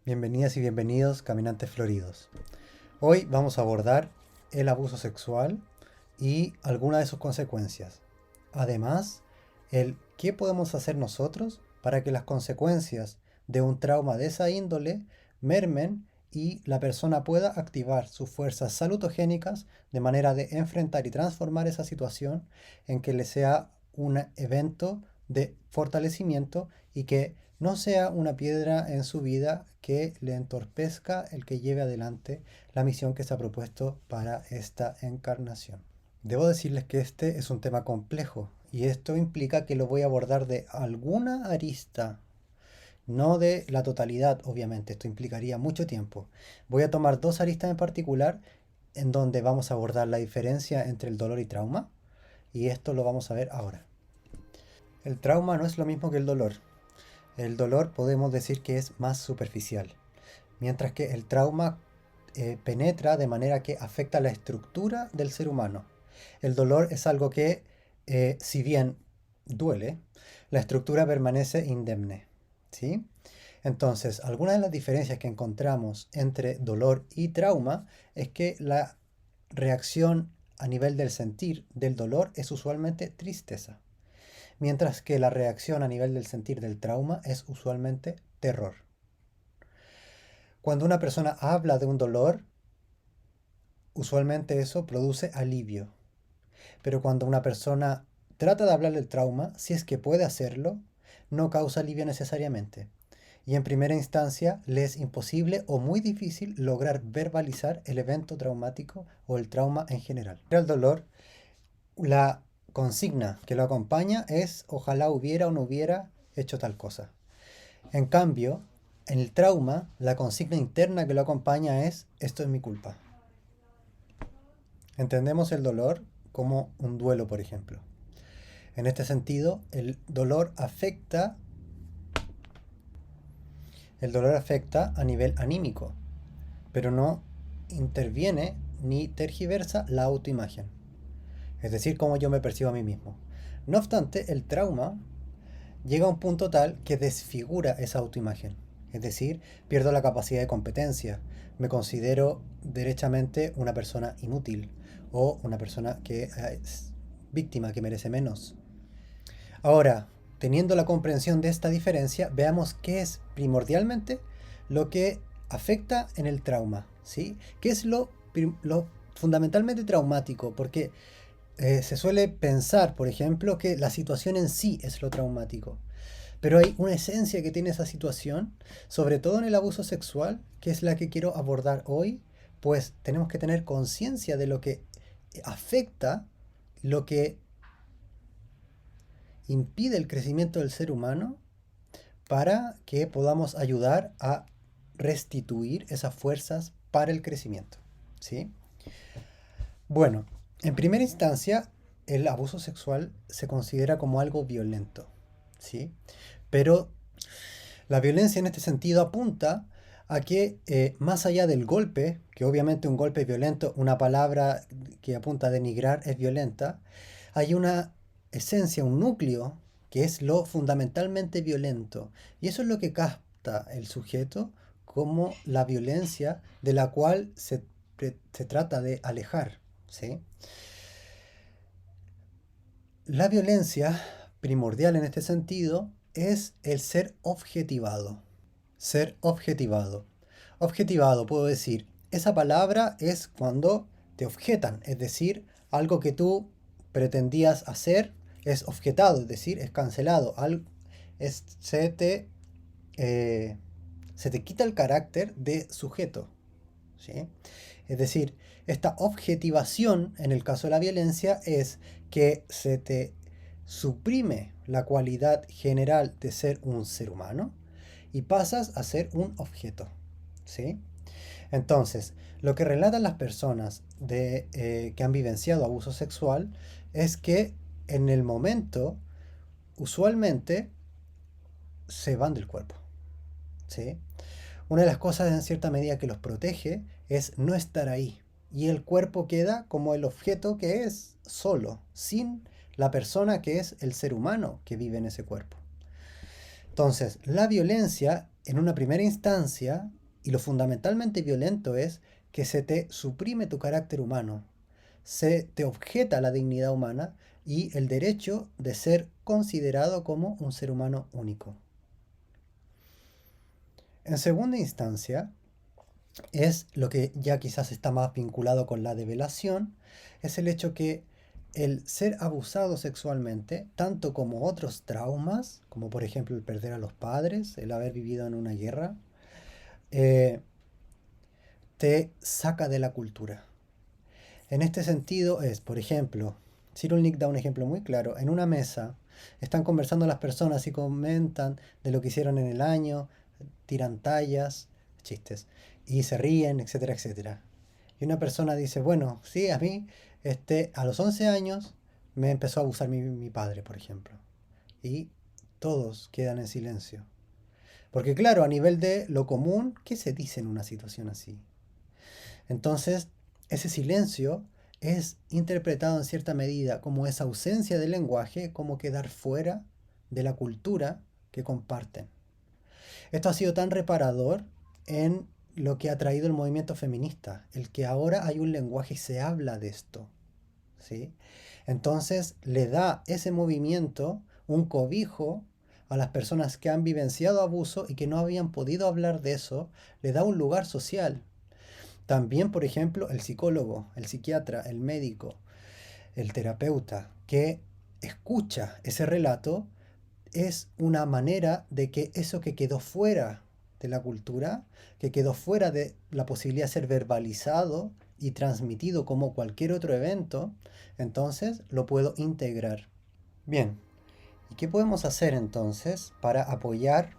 Bienvenidas y bienvenidos, caminantes floridos. Hoy vamos a abordar el abuso sexual y algunas de sus consecuencias. Además, el qué podemos hacer nosotros para que las consecuencias de un trauma de esa índole mermen y la persona pueda activar sus fuerzas salutogénicas de manera de enfrentar y transformar esa situación en que le sea un evento de fortalecimiento y que no sea una piedra en su vida que le entorpezca el que lleve adelante la misión que se ha propuesto para esta encarnación. Debo decirles que este es un tema complejo y esto implica que lo voy a abordar de alguna arista, no de la totalidad, obviamente, esto implicaría mucho tiempo. Voy a tomar dos aristas en particular en donde vamos a abordar la diferencia entre el dolor y trauma y esto lo vamos a ver ahora. El trauma no es lo mismo que el dolor. El dolor podemos decir que es más superficial, mientras que el trauma penetra de manera que afecta la estructura del ser humano. El dolor es algo que, si bien duele, la estructura permanece indemne, ¿sí? Entonces, algunas de las diferencias que encontramos entre dolor y trauma es que la reacción a nivel del sentir del dolor es usualmente tristeza, mientras que la reacción a nivel del sentir del trauma es usualmente terror. Cuando una persona habla de un dolor, usualmente eso produce alivio. Pero cuando una persona trata de hablar del trauma, si es que puede hacerlo, no causa alivio necesariamente. Y en primera instancia le es imposible o muy difícil lograr verbalizar el evento traumático o el trauma en general. El dolor, la consigna que lo acompaña es ojalá hubiera o no hubiera hecho tal cosa. En cambio, en el trauma, la consigna interna que lo acompaña es esto es mi culpa. Entendemos el dolor como un duelo, por ejemplo. En este sentido, el dolor afecta a nivel anímico, pero no interviene ni tergiversa la autoimagen, es decir, cómo yo me percibo a mí mismo. No obstante, el trauma llega a un punto tal que desfigura esa autoimagen, es decir, pierdo la capacidad de competencia, me considero derechamente una persona inútil o una persona que es víctima, que merece menos. Ahora, teniendo la comprensión de esta diferencia, veamos qué es primordialmente lo que afecta en el trauma, ¿sí? ¿Qué es lo fundamentalmente traumático? Porque se suele pensar, por ejemplo, que la situación en sí es lo traumático. Pero hay una esencia que tiene esa situación, sobre todo en el abuso sexual, que es la que quiero abordar hoy, pues tenemos que tener conciencia de lo que afecta, lo que impide el crecimiento del ser humano para que podamos ayudar a restituir esas fuerzas para el crecimiento, ¿sí? Bueno, en primera instancia, el abuso sexual se considera como algo violento, ¿sí? Pero la violencia en este sentido apunta a que más allá del golpe, que obviamente un golpe es violento, una palabra que apunta a denigrar es violenta, hay una esencia, un núcleo que es lo fundamentalmente violento. Y eso es lo que capta el sujeto como la violencia de la cual se trata de alejar, ¿sí? La violencia primordial en este sentido es el ser objetivado. Ser objetivado. Objetivado, puedo decir, esa palabra es cuando te objetan, es decir, algo que tú pretendías hacer es objetado, es decir, es cancelado. Es, eh, se te quita el carácter de sujeto, ¿sí? Es decir, esta objetivación en el caso de la violencia es que se te suprime la cualidad general de ser un ser humano y pasas a ser un objeto, ¿sí? Entonces, lo que relatan las personas que han vivenciado abuso sexual es que en el momento, usualmente, se van del cuerpo, ¿sí? Una de las cosas en cierta medida que los protege es no estar ahí. Y el cuerpo queda como el objeto que es, solo, sin la persona que es el ser humano que vive en ese cuerpo. Entonces, la violencia en una primera instancia, y lo fundamentalmente violento es que se te suprime tu carácter humano, se te objeta la dignidad humana y el derecho de ser considerado como un ser humano único. En segunda instancia, es lo que ya quizás está más vinculado con la develación, es el hecho que el ser abusado sexualmente, tanto como otros traumas, como por ejemplo el perder a los padres, el haber vivido en una guerra, eh, te saca de la cultura. En este sentido es, por ejemplo, Cyrulnik da un ejemplo muy claro, en una mesa están conversando las personas y comentan de lo que hicieron en el año, tiran tallas, chistes, y se ríen, etcétera, etcétera. Y una persona dice, bueno, sí, a mí, a los 11 años me empezó a abusar mi padre, por ejemplo. Y todos quedan en silencio. Porque claro, a nivel de lo común, ¿qué se dice en una situación así? Entonces, ese silencio es interpretado en cierta medida como esa ausencia de lenguaje, como quedar fuera de la cultura que comparten. Esto ha sido tan reparador en lo que ha traído el movimiento feminista, el que ahora hay un lenguaje y se habla de esto, ¿sí? Entonces le da ese movimiento un cobijo a las personas que han vivenciado abuso y que no habían podido hablar de eso, le da un lugar social. También, por ejemplo, el psicólogo, el psiquiatra, el médico, el terapeuta que escucha ese relato es una manera de que eso que quedó fuera de la cultura, que quedó fuera de la posibilidad de ser verbalizado y transmitido como cualquier otro evento, entonces lo puedo integrar. Bien, ¿y qué podemos hacer entonces para apoyar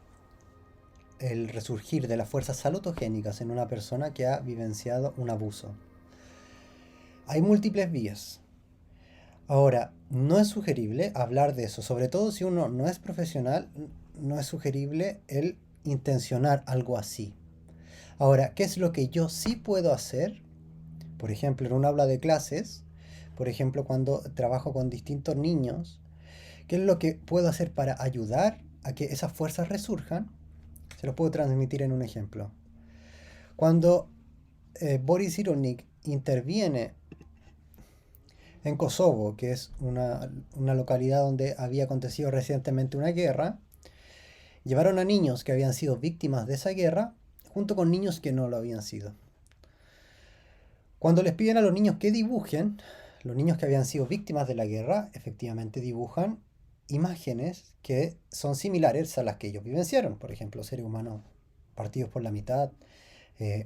el resurgir de las fuerzas salutogénicas en una persona que ha vivenciado un abuso? Hay múltiples vías. Ahora, no es sugerible hablar de eso, sobre todo si uno no es profesional, no es sugerible el intencionar algo así. Ahora, ¿qué es lo que yo sí puedo hacer? Por ejemplo, en un aula de clases, por ejemplo, cuando trabajo con distintos niños, ¿qué es lo que puedo hacer para ayudar a que esas fuerzas resurjan? Se los puedo transmitir en un ejemplo. Cuando Boris Cyrulnik interviene en Kosovo, que es una localidad donde había acontecido recientemente una guerra, llevaron a niños que habían sido víctimas de esa guerra junto con niños que no lo habían sido. Cuando les piden a los niños que dibujen, los niños que habían sido víctimas de la guerra efectivamente dibujan imágenes que son similares a las que ellos vivenciaron. Por ejemplo, seres humanos partidos por la mitad,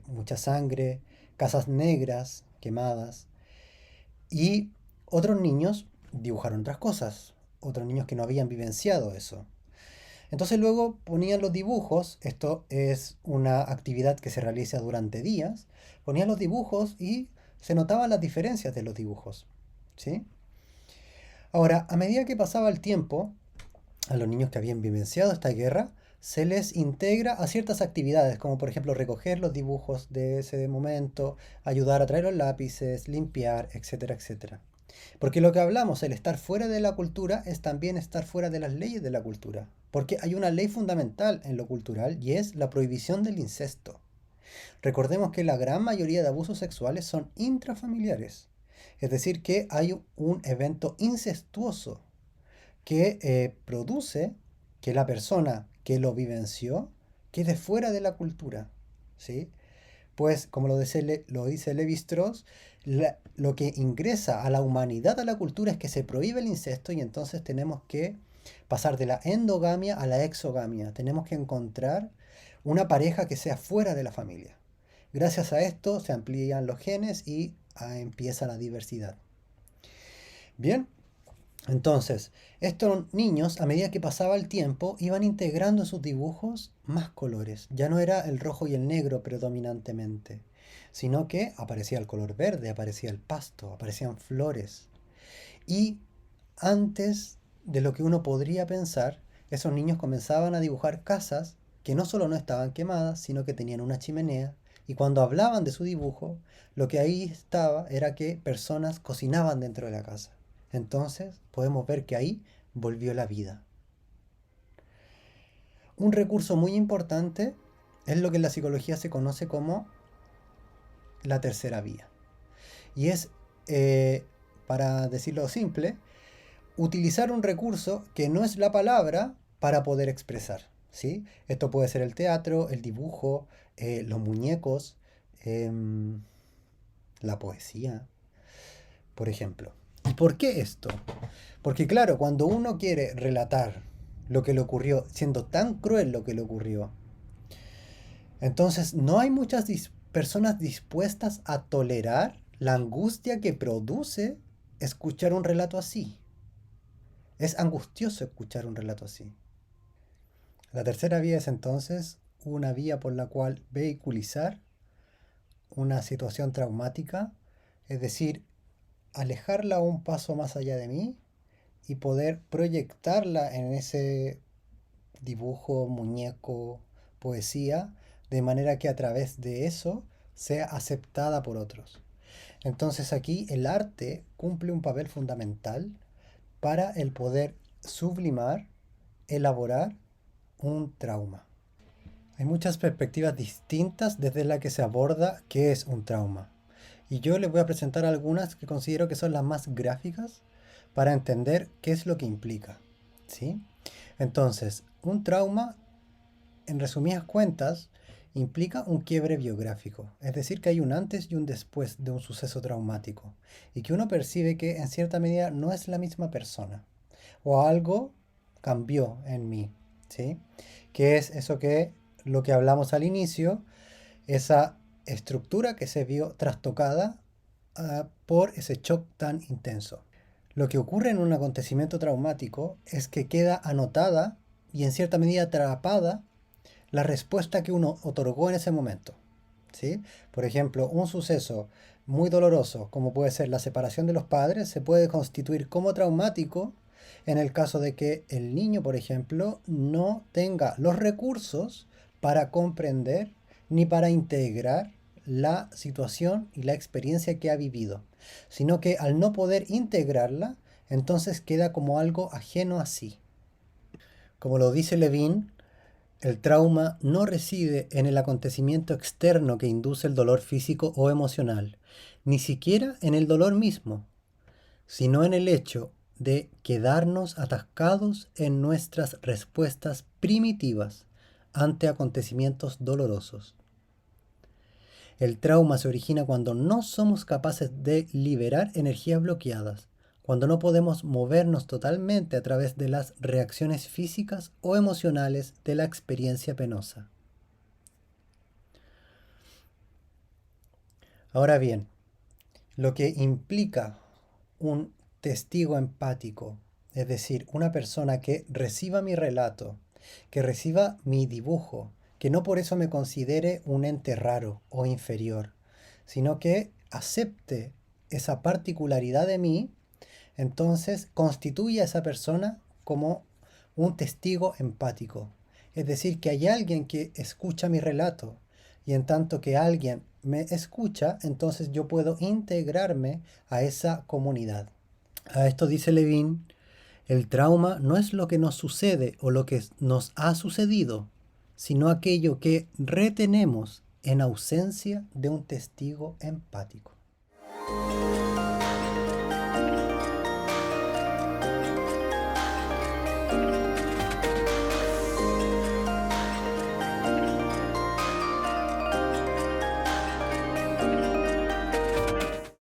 mucha sangre, casas negras quemadas. Y otros niños dibujaron otras cosas, otros niños que no habían vivenciado eso. Entonces luego ponían los dibujos, esto es una actividad que se realiza durante días, ponían los dibujos y se notaban las diferencias de los dibujos, ¿sí? Ahora, a medida que pasaba el tiempo, a los niños que habían vivenciado esta guerra, se les integra a ciertas actividades, como por ejemplo recoger los dibujos de ese momento, ayudar a traer los lápices, limpiar, etcétera, etcétera. Porque lo que hablamos, el estar fuera de la cultura, es también estar fuera de las leyes de la cultura. Porque hay una ley fundamental en lo cultural y es la prohibición del incesto. Recordemos que la gran mayoría de abusos sexuales son intrafamiliares. Es decir, que hay un evento incestuoso que produce que la persona que lo vivenció quede fuera de la cultura, ¿sí? Pues, como lo dice Levi-Strauss, lo que ingresa a la humanidad, a la cultura, es que se prohíbe el incesto y entonces tenemos que pasar de la endogamia a la exogamia. Tenemos que encontrar una pareja que sea fuera de la familia. Gracias a esto se amplían los genes y empieza la diversidad. Bien, entonces, estos niños, a medida que pasaba el tiempo, iban integrando en sus dibujos más colores. Ya no era el rojo y el negro predominantemente, sino que aparecía el color verde, aparecía el pasto, aparecían flores. Y antes de lo que uno podría pensar, esos niños comenzaban a dibujar casas que no solo no estaban quemadas, sino que tenían una chimenea. Y cuando hablaban de su dibujo, lo que ahí estaba era que personas cocinaban dentro de la casa. Entonces podemos ver que ahí volvió la vida. Un recurso muy importante Es lo que en la psicología se conoce como la tercera vía. Y es, para decirlo simple, utilizar un recurso que no es la palabra para poder expresar. ¿Sí? Esto puede ser el teatro, el dibujo, los muñecos, em, la poesía, por ejemplo. ¿Y por qué esto? Porque claro, cuando uno quiere relatar lo que le ocurrió, siendo tan cruel lo que le ocurrió, entonces no hay muchas personas dispuestas a tolerar la angustia que produce escuchar un relato así. Es angustioso escuchar un relato así. La tercera vía es entonces una vía por la cual vehiculizar una situación traumática, es decir, alejarla un paso más allá de mí y poder proyectarla en ese dibujo, muñeco, poesía, de manera que a través de eso sea aceptada por otros. Entonces aquí el arte cumple un papel fundamental para el poder sublimar, elaborar un trauma. Hay muchas perspectivas distintas desde la que se aborda qué es un trauma. Y yo les voy a presentar algunas que considero que son las más gráficas para entender qué es lo que implica. ¿Sí? Entonces, un trauma, en resumidas cuentas, implica un quiebre biográfico, es decir, que hay un antes y un después de un suceso traumático, y que uno percibe que en cierta medida no es la misma persona, o algo cambió en mí, ¿sí? Que es eso que lo que hablamos al inicio, esa estructura que se vio trastocada por ese shock tan intenso. Lo que ocurre en un acontecimiento traumático es que queda anotada y en cierta medida atrapada la respuesta que uno otorgó en ese momento. ¿Sí? Por ejemplo, un suceso muy doloroso, como puede ser la separación de los padres, se puede constituir como traumático en el caso de que el niño, por ejemplo, no tenga los recursos para comprender ni para integrar la situación y la experiencia que ha vivido, sino que al no poder integrarla, entonces queda como algo ajeno a sí. Como lo dice Levin, el trauma no reside en el acontecimiento externo que induce el dolor físico o emocional, ni siquiera en el dolor mismo, sino en el hecho de quedarnos atascados en nuestras respuestas primitivas ante acontecimientos dolorosos. El trauma se origina cuando no somos capaces de liberar energías bloqueadas, cuando no podemos movernos totalmente a través de las reacciones físicas o emocionales de la experiencia penosa. Ahora bien, lo que implica un testigo empático, es decir, una persona que reciba mi relato, que reciba mi dibujo, que no por eso me considere un ente raro o inferior, sino que acepte esa particularidad de mí, entonces constituye a esa persona como un testigo empático. Es decir, que hay alguien que escucha mi relato y en tanto que alguien me escucha, entonces yo puedo integrarme a esa comunidad. A esto dice Levin, el trauma no es lo que nos sucede o lo que nos ha sucedido, sino aquello que retenemos en ausencia de un testigo empático.